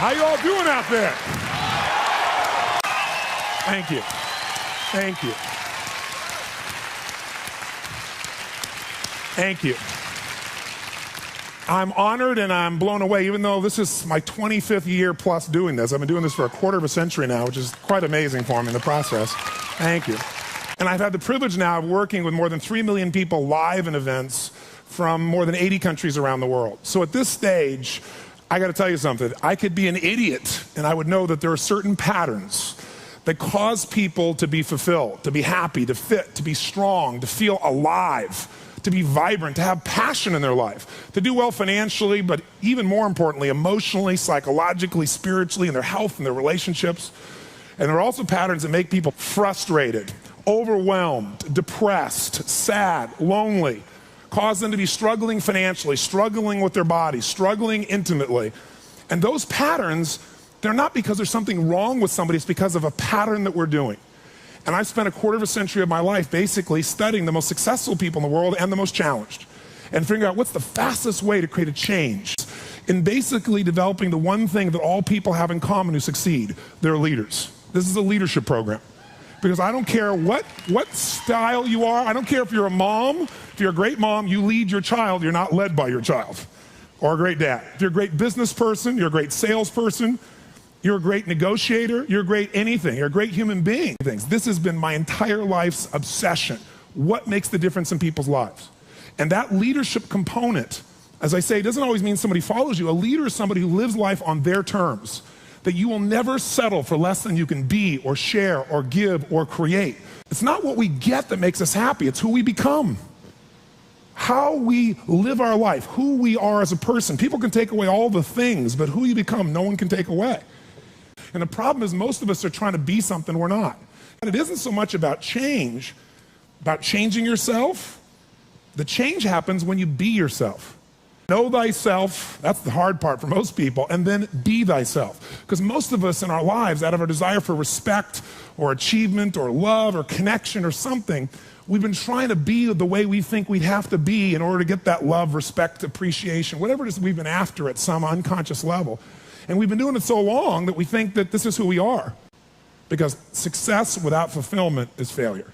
How you all doing out there? Thank you. Thank you. Thank you. I'm honored and I'm blown away, even though this is my 25th year plus doing this. I've been doing this for a quarter of a century now, which is quite amazing for me in the process. Thank you. And I've had the privilege now of working with more than 3 million people live in events from more than 80 countries around the world. So at this stage, I got to tell you something. I could be an idiot, and I would know that there are certain patterns that cause people to be fulfilled, to be happy, to fit, to be strong, to feel alive, to be vibrant, to have passion in their life, to do well financially, but even more importantly, emotionally, psychologically, spiritually, in their health and their relationships. And there are also patterns that make people frustrated, overwhelmed, depressed, sad, lonely, cause them to be struggling financially, struggling with their body, struggling intimately. And those patterns, they're not because there's something wrong with somebody, it's because of a pattern that we're doing. And I've spent a quarter of a century of my life basically studying the most successful people in the world and the most challenged, and figuring out what's the fastest way to create a change in basically developing the one thing that all people have in common who succeed. They're leaders. This is a leadership program. Because I don't care what style you are. I don't care if you're a mom. If you're a great mom, you lead your child. You're not led by your child. Or a great dad. If you're a great business person, you're a great salesperson, you're a great negotiator, you're a great anything, you're a great human being. This has been my entire life's obsession. What makes the difference in people's lives? And that leadership component, as I say, doesn't always mean somebody follows you. A leader is somebody who lives life on their terms, that you will never settle for less than you can be or share or give or create. It's not what we get that makes us happy, it's who we become. How we live our life, who we are as a person. People can take away all the things, but who you become, no one can take away. And the problem is most of us are trying to be something we're not. And it isn't so much about change, about changing yourself. The change happens when you be yourself. Know thyself, that's the hard part for most people, and then be thyself. Because most of us in our lives, out of our desire for respect or achievement or love or connection or something, we've been trying to be the way we think we'd have to be in order to get that love, respect, appreciation, whatever it is we've been after at some unconscious level. And we've been doing it so long that we think that this is who we are. Because success without fulfillment is failure.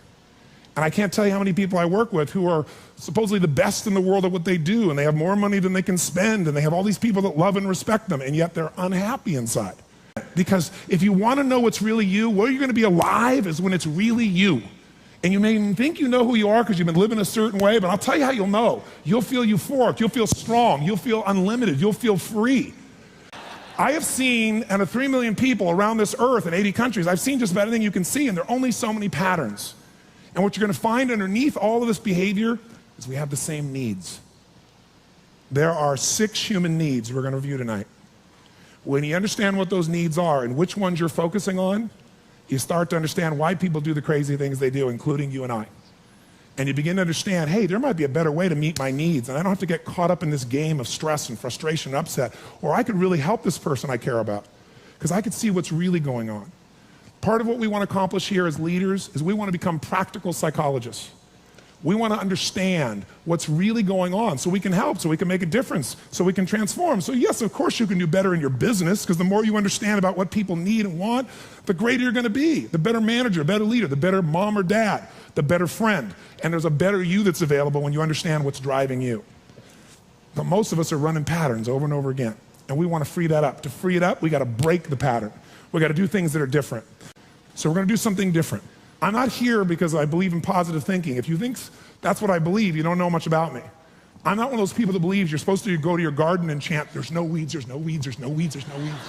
And I can't tell you how many people I work with who are supposedly the best in the world at what they do, and they have more money than they can spend, and they have all these people that love and respect them, and yet they're unhappy inside. Because if you want to know what's really you, where you're going to be alive is when it's really you. And you may even think you know who you are because you've been living a certain way, but I'll tell you how you'll know. You'll feel euphoric, you'll feel strong, you'll feel unlimited, you'll feel free. I have seen, out of 3 million people around this earth in 80 countries, I've seen just about anything you can see, and there are only so many patterns. And what you're going to find underneath all of this behavior is we have the same needs. There are 6 human needs we're going to review tonight. When you understand what those needs are and which ones you're focusing on, you start to understand why people do the crazy things they do, including you and I. And you begin to understand, hey, there might be a better way to meet my needs, and I don't have to get caught up in this game of stress and frustration and upset, or I could really help this person I care about, because I could see what's really going on. Part of what we want to accomplish here as leaders is we want to become practical psychologists. We want to understand what's really going on so we can help, so we can make a difference, so we can transform. So yes, of course you can do better in your business, because the more you understand about what people need and want, the greater you're going to be. The better manager, better leader, the better mom or dad, the better friend. And there's a better you that's available when you understand what's driving you. But most of us are running patterns over and over again. And we want to free that up. To free it up, we got to break the pattern. We got to do things that are different. So we're going to do something different. I'm not here because I believe in positive thinking. If you think that's what I believe, you don't know much about me. I'm not one of those people that believes you're supposed to go to your garden and chant, there's no weeds, there's no weeds, there's no weeds, there's no weeds.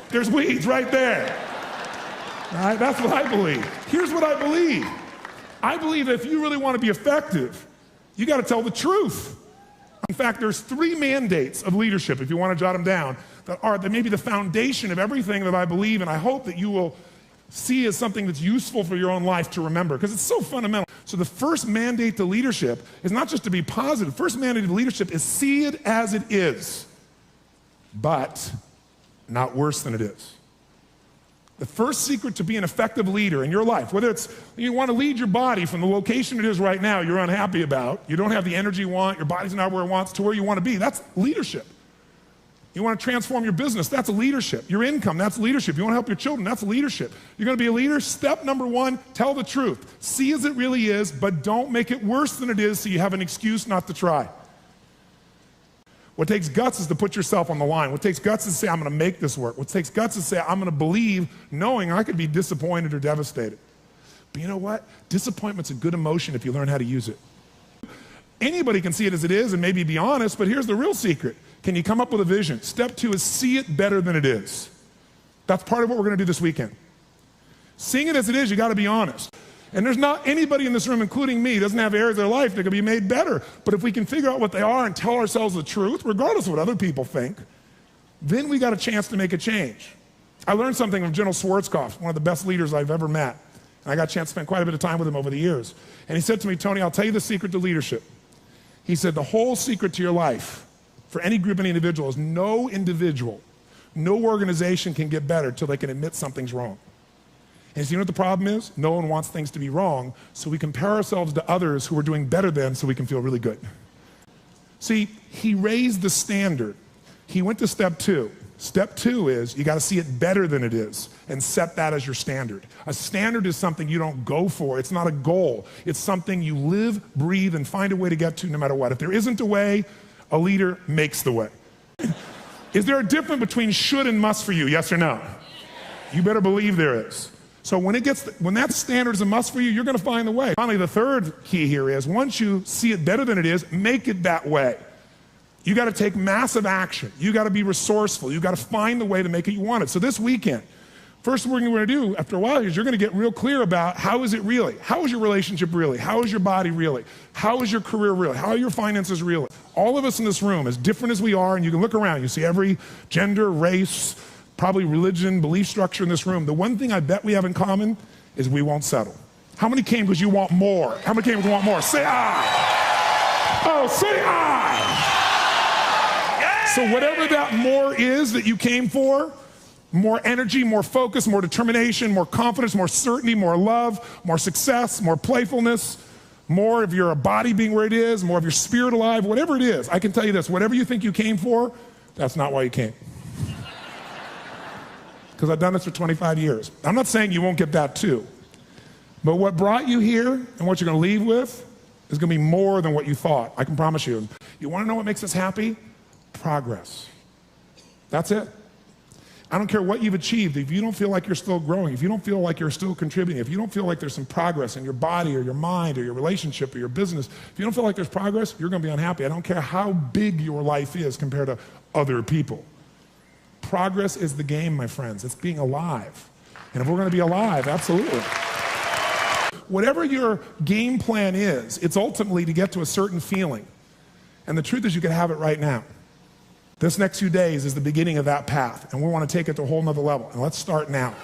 There's weeds right there. All right, that's what I believe. Here's what I believe. I believe that if you really want to be effective, you got to tell the truth. In fact, there's 3 mandates of leadership, if you want to jot them down, that may be the foundation of everything that I believe, and I hope that you will see as something that's useful for your own life to remember, because it's so fundamental. So the first mandate to leadership is not just to be positive. First mandate to leadership is see it as it is, but not worse than it is. The first secret to be an effective leader in your life, whether it's you want to lead your body from the location it is right now you're unhappy about, you don't have the energy you want, your body's not where it wants, to where you want to be, that's leadership. You want to transform your business, that's leadership. Your income, that's leadership. You want to help your children, that's leadership. You're going to be a leader? Step number one, tell the truth. See as it really is, but don't make it worse than it is so you have an excuse not to try. What takes guts is to put yourself on the line. What takes guts is to say, I'm going to make this work. What takes guts is to say, I'm going to believe, knowing I could be disappointed or devastated. But you know what? Disappointment's a good emotion if you learn how to use it. Anybody can see it as it is and maybe be honest, but here's the real secret. Can you come up with a vision? Step two is see it better than it is. That's part of what we're going to do this weekend. Seeing it as it is, you got to be honest. And there's not anybody in this room, including me, doesn't have areas of their life that can be made better. But if we can figure out what they are and tell ourselves the truth, regardless of what other people think, then we got a chance to make a change. I learned something from General Schwarzkopf, one of the best leaders I've ever met. And I got a chance to spend quite a bit of time with him over the years. And he said to me, Tony, I'll tell you the secret to leadership. He said, the whole secret to your life, for any group, any individual, is no individual, no organization can get better till they can admit something's wrong. And so you know what the problem is? No one wants things to be wrong, so we compare ourselves to others who are doing better than so we can feel really good. See, he raised the standard. He went to step two. Step two is you got to see it better than it is and set that as your standard. A standard is something you don't go for. It's not a goal. It's something you live, breathe, and find a way to get to no matter what. If there isn't a way, a leader makes the way. Is there a difference between should and must for you? Yes or no? You better believe there is. So when that standard is a must for you, you're going to find the way. Finally, the third key here is once you see it better than it is, make it that way. You got to take massive action. You got to be resourceful. You got to find the way to make it you want it. So this weekend, first thing we're going to do after a while is you're going to get real clear about how is it really? How is your relationship really? How is your body really? How is your career really? How are your finances really? All of us in this room, as different as we are, and you can look around, you see every gender, race, probably religion, belief structure in this room. The one thing I bet we have in common is we won't settle. How many came because you want more? How many came because you want more? Say I. Oh, say I. So whatever that more is that you came for, more energy, more focus, more determination, more confidence, more certainty, more love, more success, more playfulness, more of your body being where it is, more of your spirit alive, whatever it is, I can tell you this, whatever you think you came for, that's not why you came. Because I've done this for 25 years. I'm not saying you won't get that too. But what brought you here and what you're going to leave with is going to be more than what you thought. I can promise you. You want to know what makes us happy? Progress. That's it. I don't care what you've achieved. If you don't feel like you're still growing, if you don't feel like you're still contributing, if you don't feel like there's some progress in your body or your mind or your relationship or your business, if you don't feel like there's progress, you're going to be unhappy. I don't care how big your life is compared to other people. Progress is the game, my friends. It's being alive. And if we're going to be alive, absolutely. Whatever your game plan is, it's ultimately to get to a certain feeling. And the truth is you can have it right now. This next few days is the beginning of that path, and we want to take it to a whole nother level. And let's start now.